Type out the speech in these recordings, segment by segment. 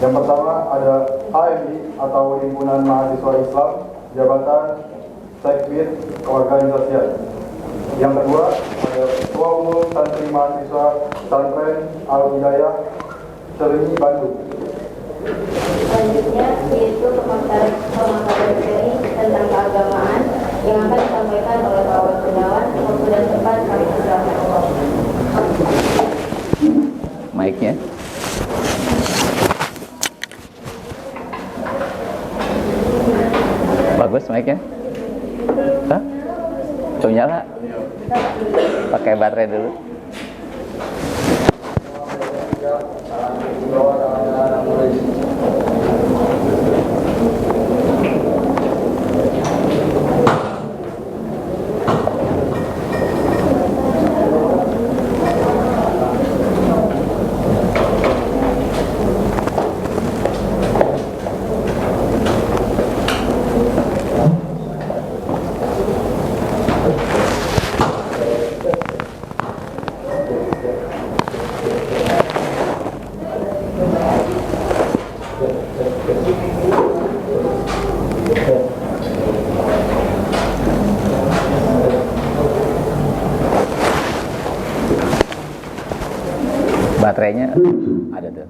Yang pertama ada HMI atau Himpunan Mahasiswa Islam, jabatan Sekbid Keorganisasian. Yang kedua ada Ketua Umum Santri Mahasiswa Pesantren Al-Hidayah Serenyi, Bandung. Selanjutnya yaitu pemaparan materi tentang keagamaan yang akan disampaikan oleh Pak Gunawan. Waktu dan tempat kami persilakan. Mic-nya. Bagus mic-nya? Hah? Coba nyala. Pakai baterai dulu. Baterainya ada tuh. Ada.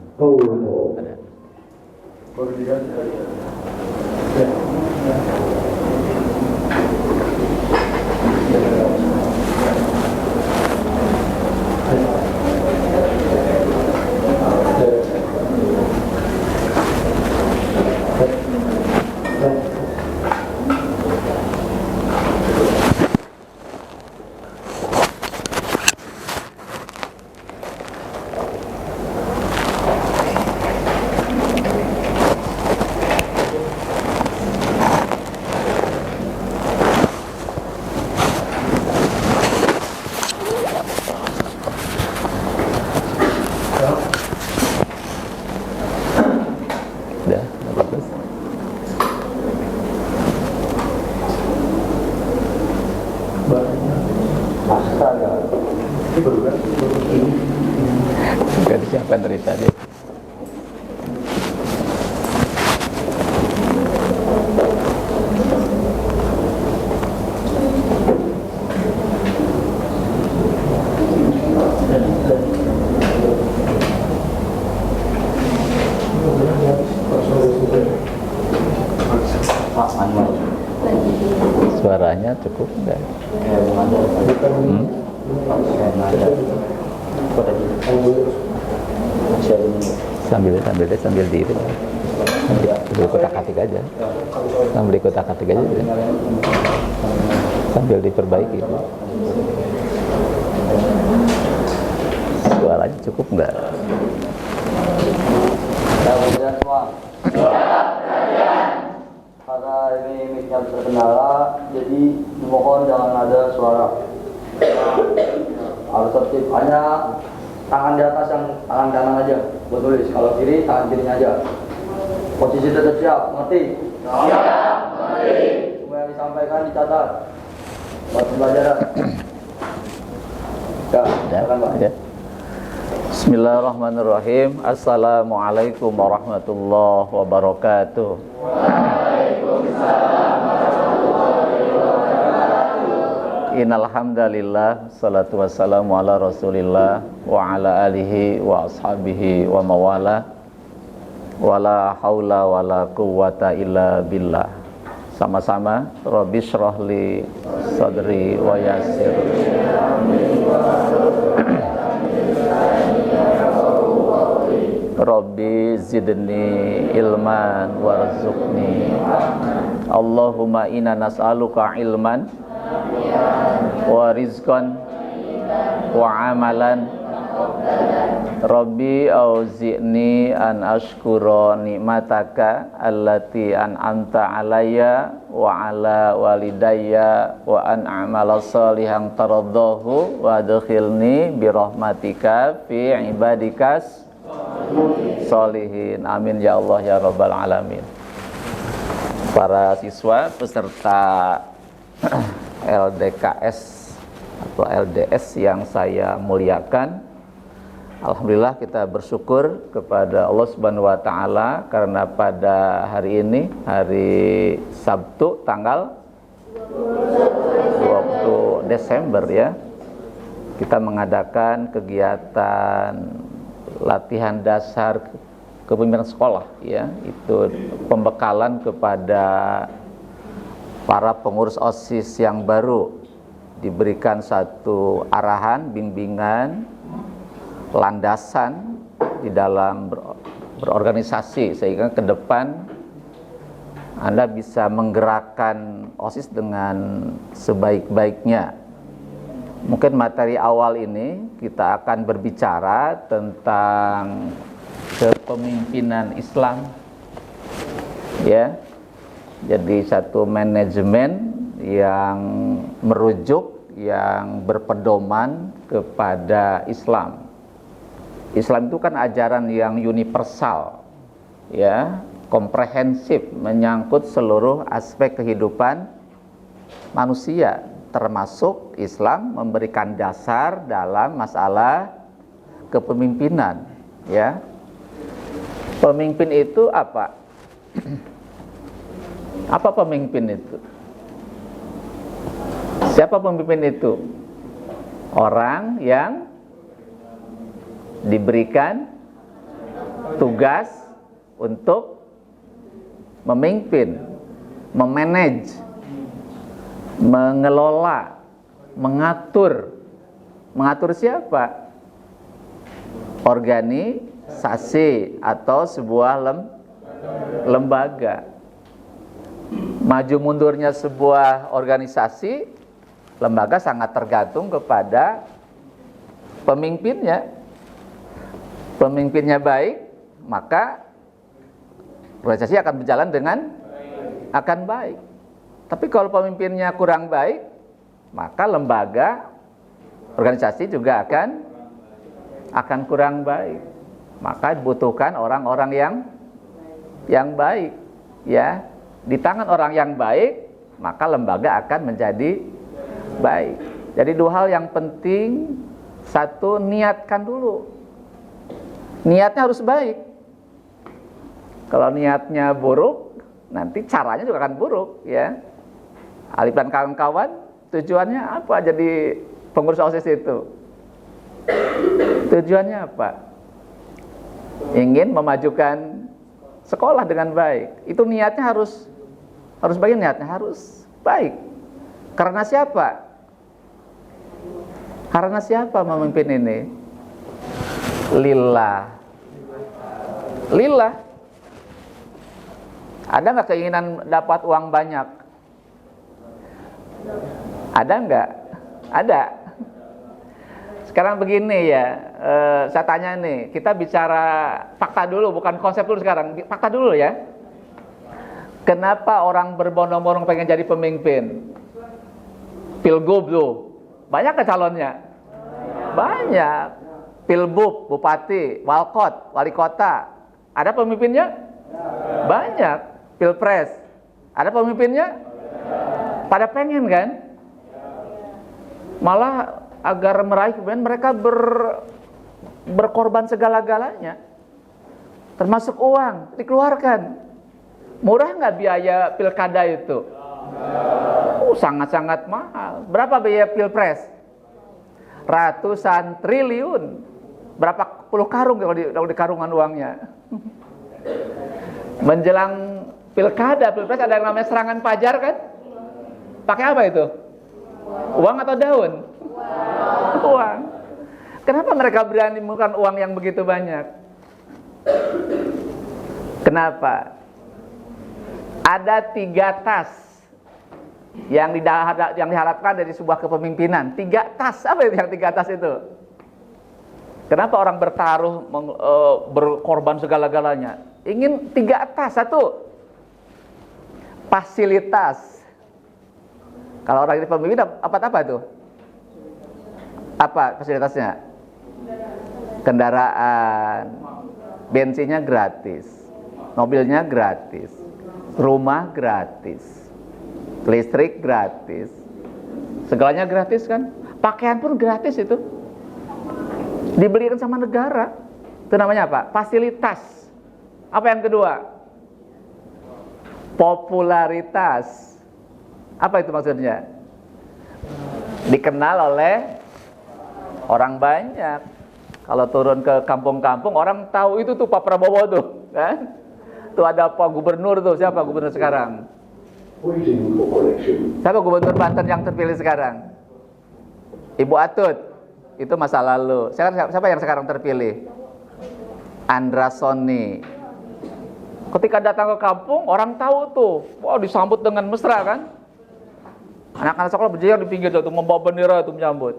Udah, bagus. Gak disiapkan dari tadi. Suaranya cukup enggak? Sambil di itu. Sambil kotak-katik aja. Sambil kotak-katik aja. Sambil diperbaiki. Suaranya cukup enggak? Karena ini mic-nya terkendala, jadi mohon jangan ada suara. Harus tertib, hanya tangan di atas yang tangan kanan aja buat tulis. Kalau kiri, tangan kirinya aja. Posisi tetap siap, ngerti? Siap, ngerti. Semua yang disampaikan dicatat buat pembelajaran. Ya, silakan Pak. Ya. Bismillahirrahmanirrahim. Assalamualaikum warahmatullahi wabarakatuh. Waalaikumsalam warahmatullahi wabarakatuh. Innal hamdalillah, salatu wassalamu ala Rasulillah wa ala alihi wa ashabihi wa mawala. Wala haula wala quwwata illa billah. Sama-sama. Rabbi shrah li sadri wa yassir. Rabbi zidni ilman warzuqni. Allahumma inna nas'aluka ilman wa rizqan wa amalan. Rabbi auzi'ni an ashkura ni'mataka allati an'amta alayya wa ala walidayya wa an a'mala salihan taraddahu wa adkhilni birahmatika fi ibadikas sholihin. Amin ya Allah ya rabbal alamin. Para siswa peserta LDKS atau LDS yang saya muliakan, Alhamdulillah kita bersyukur kepada Allah Subhanahu wa taala karena pada hari ini, hari Sabtu tanggal 20 Desember ya, kita mengadakan kegiatan latihan dasar kepemimpinan sekolah ya. Itu pembekalan kepada para pengurus OSIS yang baru, diberikan satu arahan, bimbingan, landasan di dalam berorganisasi sehingga ke depan Anda bisa menggerakkan OSIS dengan sebaik-baiknya. Mungkin materi awal ini kita akan berbicara tentang kepemimpinan Islam ya. Jadi satu manajemen yang merujuk, yang berpedoman kepada Islam. Islam itu kan ajaran yang universal ya, komprehensif, menyangkut seluruh aspek kehidupan manusia, termasuk Islam memberikan dasar dalam masalah kepemimpinan ya. Pemimpin itu apa? Apa pemimpin itu? Siapa pemimpin itu? Orang yang diberikan tugas untuk memimpin, memanage, mengelola, mengatur. Mengatur siapa? Organisasi atau sebuah lembaga. Maju mundurnya sebuah organisasi, lembaga sangat tergantung kepada pemimpinnya. Pemimpinnya baik, maka organisasi akan berjalan dengan akan baik. Tapi kalau pemimpinnya kurang baik, maka lembaga, organisasi juga akan kurang baik. Maka dibutuhkan orang-orang yang baik, ya. Di tangan orang yang baik, maka lembaga akan menjadi baik. Jadi dua hal yang penting. Satu, niatkan dulu. Niatnya harus baik. Kalau niatnya buruk, nanti caranya juga akan buruk ya. Alif dan kawan-kawan, tujuannya apa jadi pengurus OSIS itu? Tujuannya apa? Ingin memajukan sekolah dengan baik. Itu niatnya harus baik, niatnya harus baik. Karena siapa? Karena siapa memimpin ini? Lillah. Ada nggak keinginan dapat uang banyak? Ada nggak? Ada. Sekarang begini ya, saya tanya nih, kita bicara fakta dulu, bukan konsep dulu sekarang, fakta dulu ya. Kenapa orang berbondong-bondong pengen jadi pemimpin? Pilgub tuh, banyak ke calonnya? Banyak. Pilbub, bupati, walkot, wali kota, ada pemimpinnya? Banyak. Pilpres, ada pemimpinnya? Pada pengen kan? Malah agar meraih kemudian mereka berkorban segala-galanya, termasuk uang dikeluarkan. Murah nggak biaya pilkada itu? Sangat-sangat mahal. Berapa biaya pilpres? Ratusan triliun. Berapa puluh karung kalau di karungan uangnya. Menjelang pilkada, pilpres ada yang namanya serangan fajar kan? Pakai apa itu? Uang atau daun? Uang. Kenapa mereka berani menggunakan uang yang begitu banyak? Kenapa? Ada 3 tas yang diharapkan dari sebuah kepemimpinan. 3 tas. Apa itu yang 3 tas itu? Kenapa orang bertaruh, berkorban segala-galanya? Ingin 3 tas. 1, fasilitas. Kalau orang ini pemimpin, apa itu? Apa fasilitasnya? Kendaraan, bensinnya gratis, mobilnya gratis, rumah gratis, listrik gratis, segalanya gratis kan? Pakaian pun gratis itu. Dibelikan sama negara. Itu namanya apa? Fasilitas. Apa yang kedua? Popularitas. Apa itu maksudnya? Dikenal oleh orang banyak. Kalau turun ke kampung-kampung, orang tahu itu tuh Pak Prabowo tuh, kan? Tuh ada Pak Gubernur tuh, siapa gubernur sekarang? Siapa gubernur Banten yang terpilih sekarang? Ibu Atut. Itu masa lalu. Siapa yang sekarang terpilih? Andra Soni. Ketika datang ke kampung, orang tahu tuh, wah disambut dengan mesra kan? Anak-anak sekolah berjejer di pinggir tuh, membawa bendera tuh menyambut.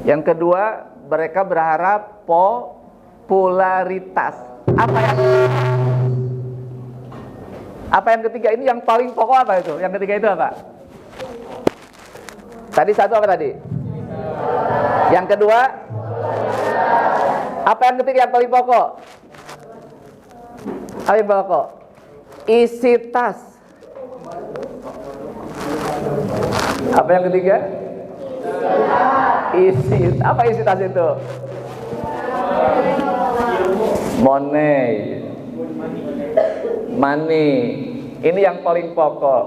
Yang kedua, mereka berharap popularitas. Apa yang ketiga ini yang paling pokok apa itu? Yang ketiga itu apa? Tadi satu apa tadi? Yang kedua? Apa yang ketiga yang paling pokok? Apa yang pokok? Isi tas. Apa yang ketiga? Apa isi tas itu? Money. Ini yang paling pokok.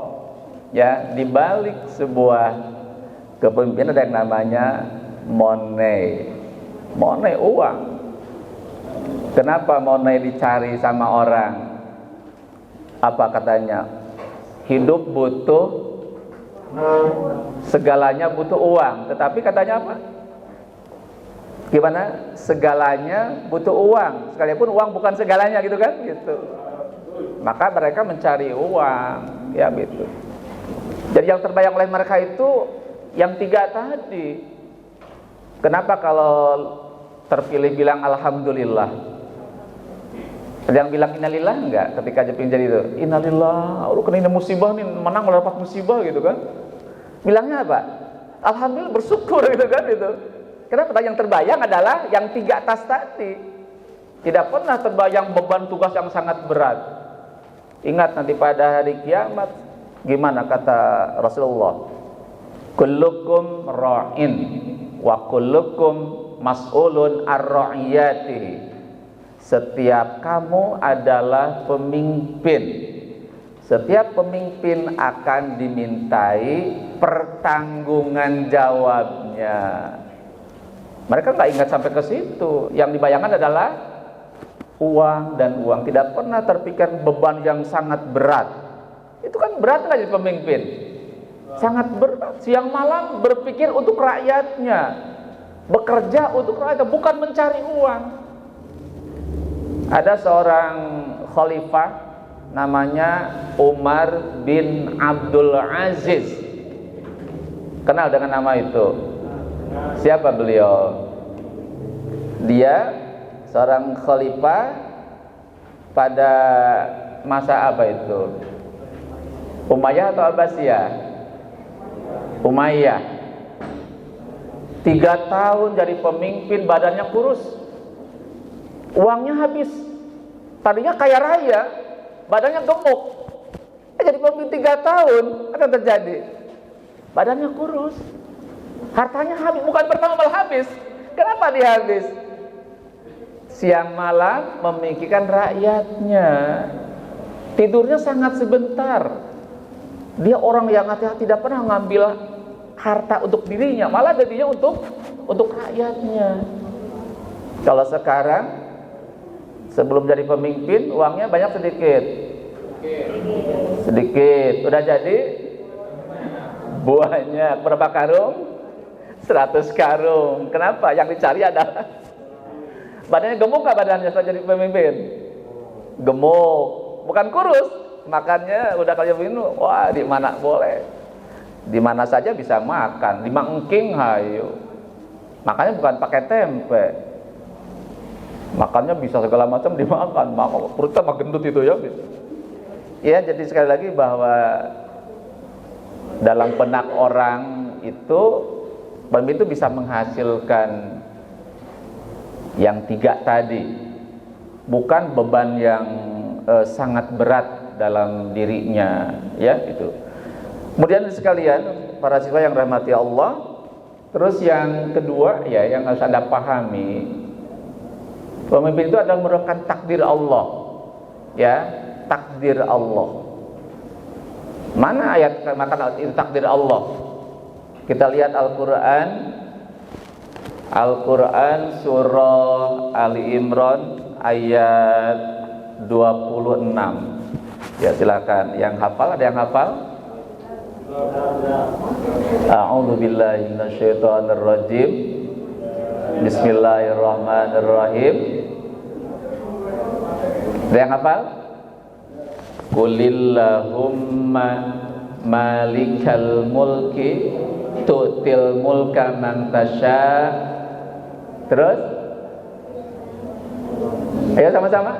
Ya, di balik sebuah kepemimpinan ada yang namanya money, uang. Kenapa money dicari sama orang? Apa katanya? Hidup butuh, segalanya butuh uang. Tetapi katanya apa? Gimana? Segalanya butuh uang. Sekalipun uang bukan segalanya gitu kan? Gitu. Maka mereka mencari uang, ya gitu. Jadi yang terbayang oleh mereka itu yang tiga tadi. Kenapa kalau terpilih bilang alhamdulillah? Ada yang bilang innalillah enggak ketika Jepang jadi itu? Innalillah, lu kena musibah nih, menang dapat musibah gitu kan? Bilangnya apa? Alhamdulillah, bersyukur gitu kan itu. Kenapa? Yang terbayang adalah yang tiga tas tadi. Tidak pernah terbayang beban tugas yang sangat berat. Ingat nanti pada hari kiamat, gimana kata Rasulullah? Kullukum ra'in wa kullukum mas'ulun ar-ra'iyatihi. Setiap kamu adalah pemimpin. Setiap pemimpin akan dimintai pertanggungan jawabnya. Mereka nggak ingat sampai ke situ. Yang dibayangkan adalah uang dan uang. Tidak pernah terpikir beban yang sangat berat. Itu kan berat nggak jadi pemimpin? Sangat berat. Siang malam berpikir untuk rakyatnya, bekerja untuk rakyatnya, bukan mencari uang. Ada seorang khalifah namanya Umar bin Abdul Aziz. Kenal dengan nama itu? Siapa beliau? Dia seorang khalifah pada masa apa itu? Umayyah atau Abbasiyah? Umayyah. 3 tahun jadi pemimpin, badannya kurus, uangnya habis. Tadinya kaya raya, badannya gemuk. Jadi pemimpin 3 tahun, apa yang terjadi? Badannya kurus, hartanya habis. Bukan pertama malah habis. Kenapa dia habis? Siang malam memikirkan rakyatnya, tidurnya sangat sebentar. Dia orang yang hati-hati, tidak pernah ngambil harta untuk dirinya, malah jadinya untuk rakyatnya. Kalau sekarang sebelum jadi pemimpin uangnya banyak sedikit, udah jadi banyak. Berapa karung? 100 karung. Kenapa? Yang dicari adalah badannya gemuk nggak badannya setelah jadi pemimpin? Gemuk, bukan kurus. Makannya udah kayak begini, wah di mana boleh, di mana saja bisa makan, 5 engking hayu. Makanya bukan pakai tempe, makannya bisa segala macam dimakan, perutnya mah gendut itu ya gitu. Ya, jadi sekali lagi bahwa dalam benak orang itu pemimpin itu bisa menghasilkan yang 3 tadi, bukan beban yang sangat berat dalam dirinya, ya itu. Kemudian sekalian para siswa yang rahmati Allah, Terus yang kedua ya yang harus Anda pahami, pemimpin itu adalah merupakan takdir Allah. Ya, takdir Allah. Mana ayat maka itu takdir Allah? Kita lihat Al-Quran surah Ali Imran ayat 26. Ya silakan, yang hafal ada yang hafal? A'udzu billahi minasyaitonir rajim. Bismillahirrahmanirrahim. Ada yang hafal? Qulillahumma malikal mulki tu'til mulka man tasya. Terus ayo sama-sama.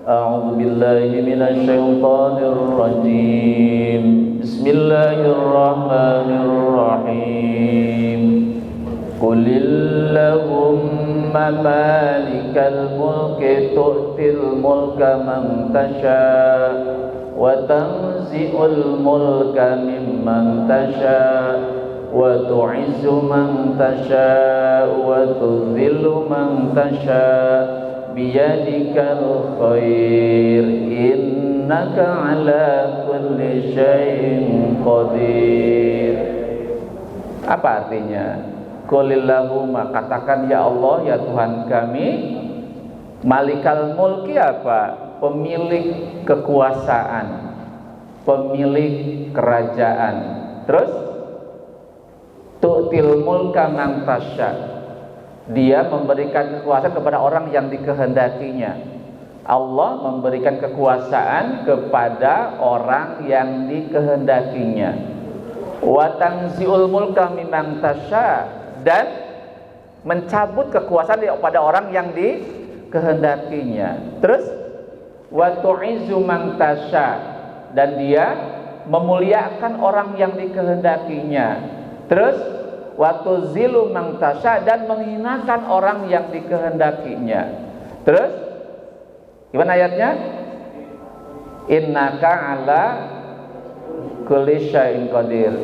A'udzu billahi minasyaitonir rajim. Bismillahirrahmanirrahim. Qulillahumma malikal mulki tu'til mulka man tasya wa tanzi'ul mulka mimman tasya wa tu'izzu man tasya wa tudhillu man tasya biyadikal khair innaka ala kulli syai'in qadir. Apa artinya? Qulillahumma, katakan ya Allah ya Tuhan kami, malikal mulki apa? Pemilik kekuasaan, pemilik kerajaan. Terus tu'til mulka man tasya, dia memberikan kekuasaan kepada orang yang dikehendakinya. Allah memberikan kekuasaan kepada orang yang dikehendakinya. Wa tanzi'ul mulka mimman tasya, dan mencabut kekuasaan kepada orang yang dikehendakinya. Terus wa tu'izzu man tasya, dan dia memuliakan orang yang dikehendakinya. Terus wa tuzillu man tasya, dan menghinakan orang yang dikehendakinya. Terus gimana ayatnya? Innaka ala kulli syai'in qadir.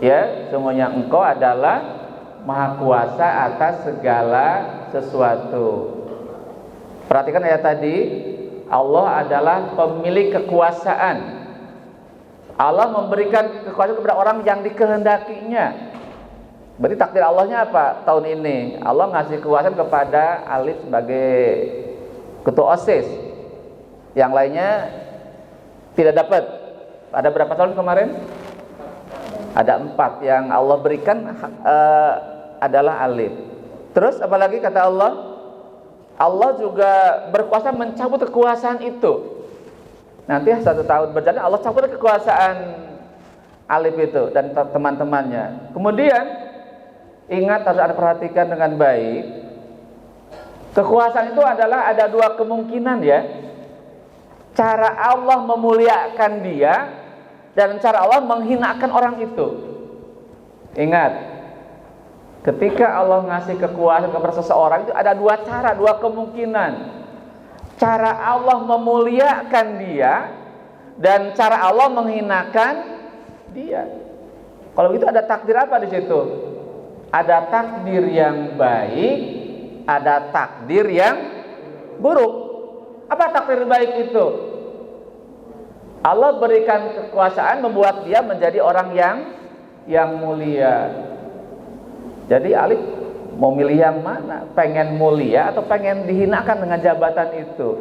Ya, semuanya engkau adalah Maha kuasa atas segala sesuatu. Perhatikan ayat tadi, Allah adalah pemilik kekuasaan. Allah memberikan kekuasaan kepada orang yang dikehendakinya. Berarti takdir Allahnya apa tahun ini? Allah ngasih kekuasaan kepada Alif sebagai ketua OSIS. Yang lainnya tidak dapat. Ada berapa tahun kemarin? Ada 4 yang Allah berikan adalah Alif. Terus apalagi kata Allah? Allah juga berkuasa mencabut kekuasaan itu. Nanti 1 tahun berjalan Allah cabut kekuasaan Alif itu dan teman-temannya. Kemudian ingat, harus Anda perhatikan dengan baik. Kekuasaan itu adalah ada 2 kemungkinan ya. Cara Allah memuliakan dia dan cara Allah menghinakan orang itu. Ingat, ketika Allah ngasih kekuasaan kepada seseorang itu ada 2 cara, 2 kemungkinan. Cara Allah memuliakan dia dan cara Allah menghinakan dia. Kalau begitu ada takdir apa di situ? Ada takdir yang baik, ada takdir yang buruk. Apa takdir baik itu? Allah berikan kekuasaan membuat dia menjadi orang yang mulia. Jadi Alif mau milih yang mana? Pengen mulia atau pengen dihinakan dengan jabatan itu?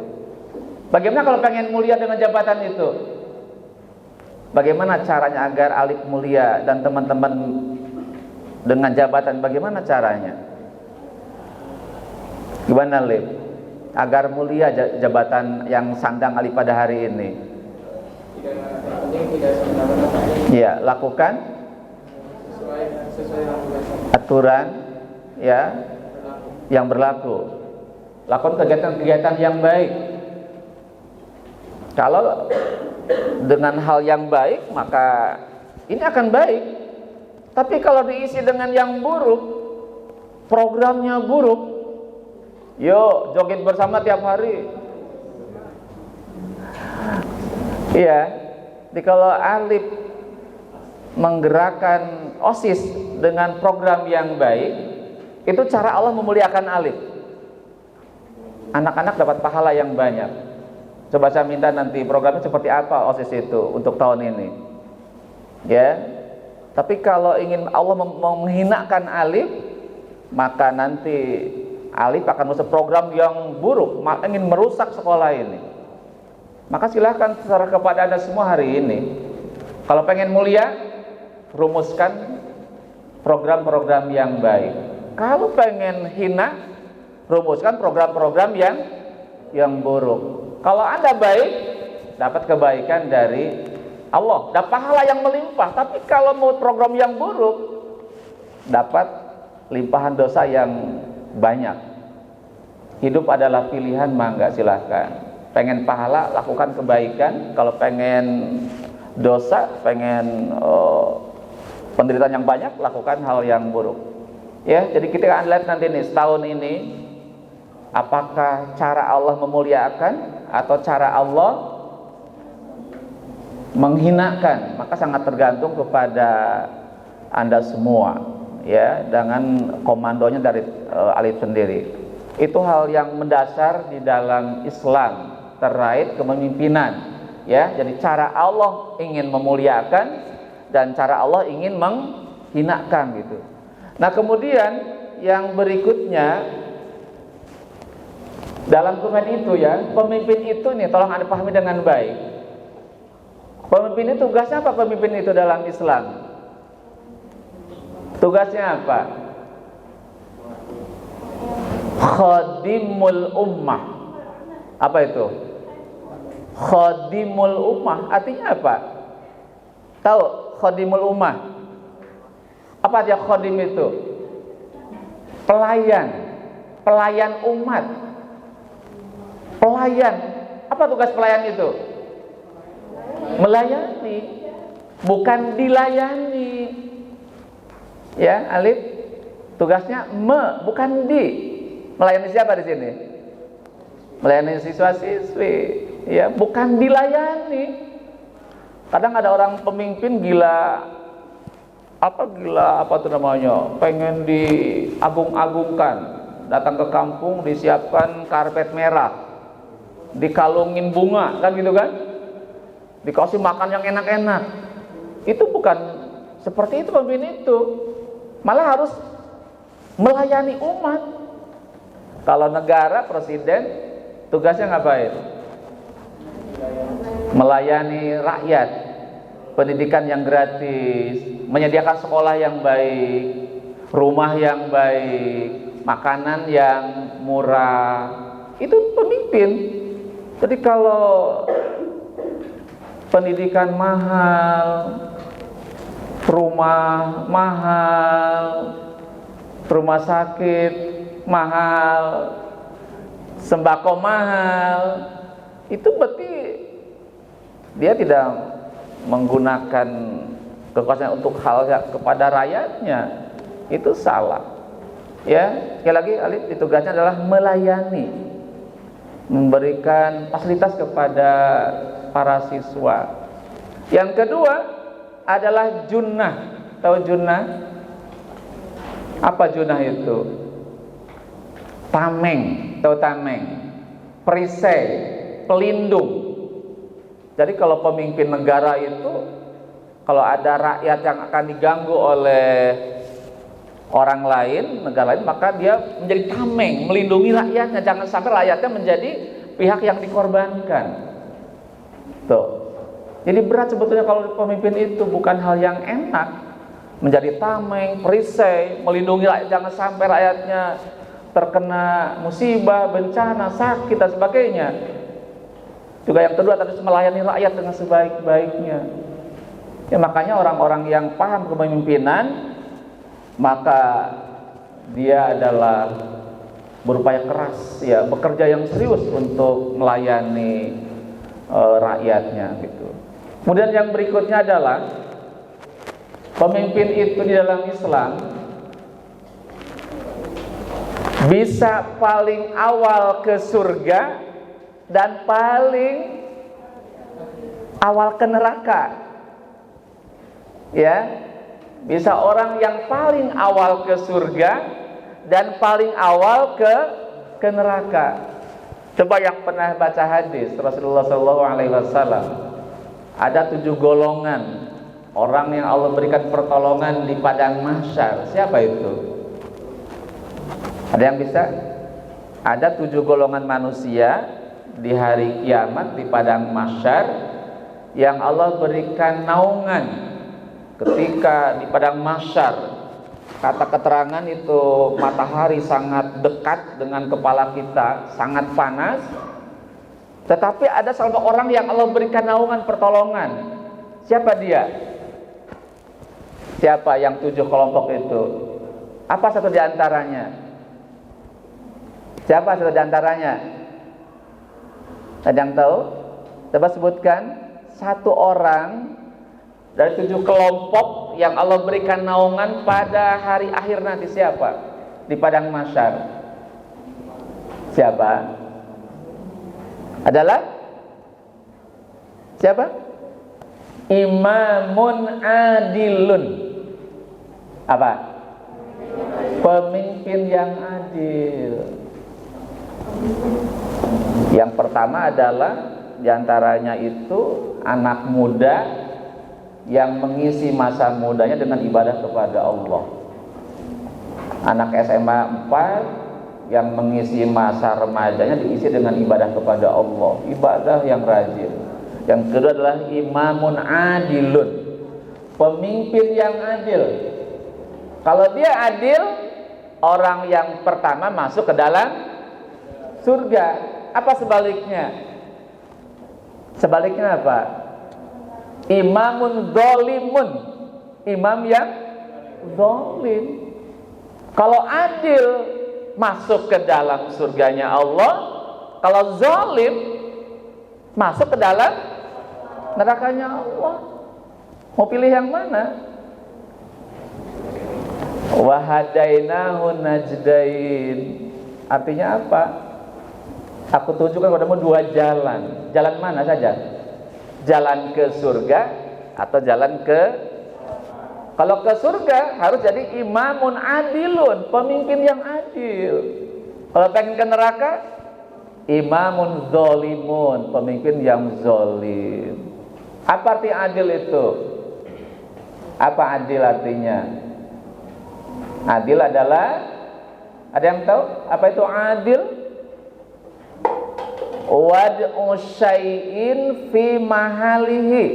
Bagaimana kalau pengen mulia dengan jabatan itu? Bagaimana caranya agar Alif mulia dan teman-teman dengan jabatan? Bagaimana caranya? Gimana Alif? Agar mulia jabatan yang sandang Alif pada hari ini? Ya, lakukan aturan ya yang berlaku. Lakukan kegiatan-kegiatan yang baik. Kalau dengan hal yang baik, maka ini akan baik. Tapi kalau diisi dengan yang buruk, programnya buruk, yuk joget bersama tiap hari. Iya, jadi kalau Alif menggerakkan OSIS dengan program yang baik, itu cara Allah memuliakan alif. Anak-anak dapat pahala yang banyak. Coba saya minta nanti programnya seperti apa OSIS itu untuk tahun ini. Ya. Tapi kalau ingin Allah menghinakan alif, maka nanti alif akan masuk program yang buruk, ingin merusak sekolah ini. Maka silahkan terserah kepada Anda semua hari ini. Kalau pengen mulia, rumuskan program-program yang baik. Kalau pengen hina, rumuskan program-program yang buruk. Kalau Anda baik, dapat kebaikan dari Allah, dapat pahala yang melimpah. Tapi kalau mau program yang buruk, dapat limpahan dosa yang banyak. Hidup adalah pilihan, mangga silahkan. Pengen pahala, lakukan kebaikan. Kalau pengen dosa, pengen penderitaan yang banyak, lakukan hal yang buruk. Ya, jadi kita akan lihat nanti nih setahun ini, apakah cara Allah memuliakan atau cara Allah menghinakan. Maka sangat tergantung kepada Anda semua, ya, dengan komandonya dari alif sendiri. Itu hal yang mendasar di dalam Islam terkait kepemimpinan, ya. Jadi cara Allah ingin memuliakan dan cara Allah ingin menghinakan gitu. Nah, kemudian yang berikutnya dalam komen itu, ya, pemimpin itu nih tolong Anda pahami dengan baik. Pemimpin itu tugasnya apa? Pemimpin itu dalam Islam tugasnya apa? Khadimul ummah. Apa itu? Khadimul ummah artinya apa? Tahu khadimul ummah? Apa dia khadim itu? Pelayan umat. Pelayan. Apa tugas pelayan itu? Melayani, bukan dilayani. Ya, alif tugasnya bukan di. Melayani siapa di sini? Melayani siswa-siswi, ya, bukan dilayani. Kadang ada orang pemimpin gila apa tuh namanya, pengen diagung-agungkan, datang ke kampung disiapkan karpet merah, dikalungin bunga, kan gitu kan, dikasih makan yang enak-enak. Itu bukan seperti itu pemimpin itu, malah harus melayani umat. Kalau negara, presiden tugasnya ngapain? Melayani rakyat, pendidikan yang gratis, menyediakan sekolah yang baik, rumah yang baik, makanan yang murah. Itu pemimpin. Jadi kalau pendidikan mahal, rumah mahal, rumah sakit mahal, sembako mahal, itu berarti dia tidak menggunakan kekuasaan untuk hal kepada rakyatnya. Itu salah. Ya, sekali lagi alif tugasnya adalah melayani, memberikan fasilitas kepada para siswa. Yang kedua adalah junnah. Tahu junnah? Apa junnah itu? Tameng. Tahu tameng? Perisai, pelindung. Jadi kalau pemimpin negara itu, kalau ada rakyat yang akan diganggu oleh orang lain, negara lain, maka dia menjadi tameng, melindungi rakyatnya. Jangan sampai rakyatnya menjadi pihak yang dikorbankan. Tuh. Jadi berat sebetulnya kalau pemimpin itu, bukan hal yang enak. Menjadi tameng, perisai, melindungi rakyat, jangan sampai rakyatnya terkena musibah, bencana, sakit dan sebagainya. Juga yang kedua harus melayani rakyat dengan sebaik-baiknya. Ya, makanya orang-orang yang paham kepemimpinan, maka dia adalah berupaya keras, ya, bekerja yang serius untuk melayani rakyatnya gitu. Kemudian yang berikutnya adalah pemimpin itu di dalam Islam bisa paling awal ke surga dan paling awal ke neraka. Ya, bisa orang yang paling awal ke surga dan paling awal ke neraka. Coba yang pernah baca hadis Rasulullah SAW, ada 7 golongan orang yang Allah berikan pertolongan di padang mahsyar. Siapa itu? Ada yang bisa? Ada 7 golongan manusia di hari kiamat di padang mahsyar yang Allah berikan naungan ketika di padang mahsyar. Kata keterangan itu matahari sangat dekat dengan kepala kita, sangat panas. Tetapi ada salah orang yang Allah berikan naungan pertolongan. Siapa dia? Siapa yang 7 kelompok itu? Apa satu di antaranya? Siapa satu di antaranya? Ada yang tahu? Coba sebutkan satu orang dari 7 kelompok yang Allah berikan naungan pada hari akhir nanti. Siapa? Di padang mahsyar. Siapa? Adalah siapa? Imamun adilun. Apa? Pemimpin yang adil. Yang pertama adalah diantaranya itu anak muda yang mengisi masa mudanya dengan ibadah kepada Allah. Anak SMA 4 yang mengisi masa remajanya diisi dengan ibadah kepada Allah, ibadah yang rajin. Yang kedua adalah imamun adilun, pemimpin yang adil. Kalau dia adil, orang yang pertama masuk ke dalam surga. Apa sebaliknya? Sebaliknya apa? Imamun zalimun, imam yang zalim. Kalau adil masuk ke dalam surganya Allah, kalau zalim masuk ke dalam nerakanya Allah. Mau pilih yang mana? Wa hadainahu najdain. Artinya apa? Aku tunjukkan padamu 2 jalan. Jalan mana saja? Jalan ke surga atau jalan ke... Kalau ke surga harus jadi imamun adilun, pemimpin yang adil. Kalau pengen ke neraka, imamun zolimun, pemimpin yang zolim. Apa arti adil itu? Apa adil artinya? Adil adalah, ada yang tahu apa itu adil? Wad'u syai'in fi mahalihi.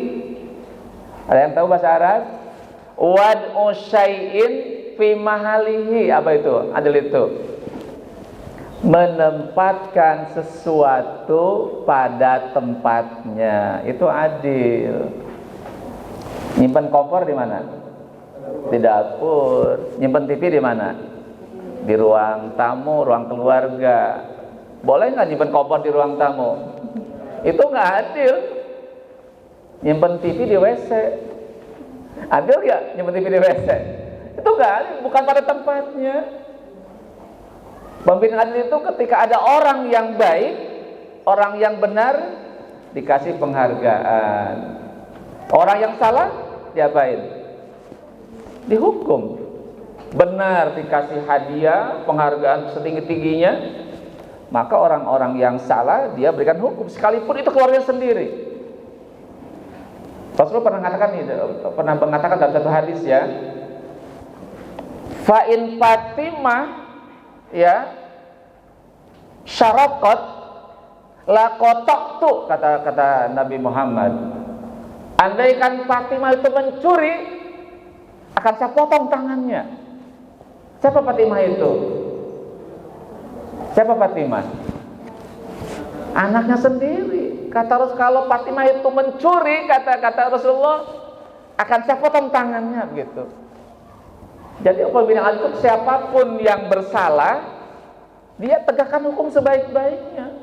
Ada yang tahu bahasa Arab? Wad'u syai'in fi mahalihi. Apa itu? Adil itu menempatkan sesuatu pada tempatnya. Itu adil. Nyimpen kompor di mana? Di dapur. Nyimpen TV di mana? Di ruang tamu, ruang keluarga. Boleh nggak nyimpen kompor di ruang tamu? Itu nggak adil. Nyimpen TV di WC, adil nggak? Nyimpen TV di WC? Itu nggak adil, bukan pada tempatnya. Pemimpin adil itu ketika ada orang yang baik, orang yang benar, dikasih penghargaan. Orang yang salah, diapain? Dihukum. Benar, dikasih hadiah, penghargaan setinggi-tingginya. Maka orang-orang yang salah dia berikan hukum, sekalipun itu keluarga sendiri. Rasulullah pernah mengatakan dalam satu hadis ya, fa in Fatimah ya syaraqat la qata'tu, kata Nabi Muhammad. Andaikan Fatimah itu mencuri, akan saya potong tangannya. Siapa Fatimah itu? Siapa Fatimah? Anaknya sendiri. Kata Rasul, kalau Fatimah itu mencuri, kata Rasulullah, akan saya potong tangannya, begitu. Jadi pemimpin adil itu siapapun yang bersalah, dia tegakkan hukum sebaik-baiknya.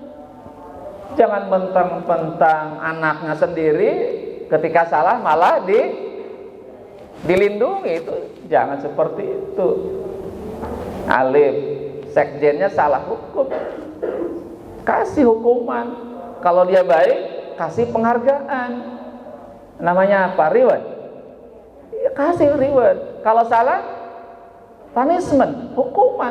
Jangan mentang-mentang anaknya sendiri, ketika salah malah dilindungi. Itu jangan seperti itu. Alif, sekjennya salah hukum, kasih hukuman. Kalau dia baik, kasih penghargaan. Namanya apa? Reward. Ya, kasih reward. Kalau salah, punishment, hukuman.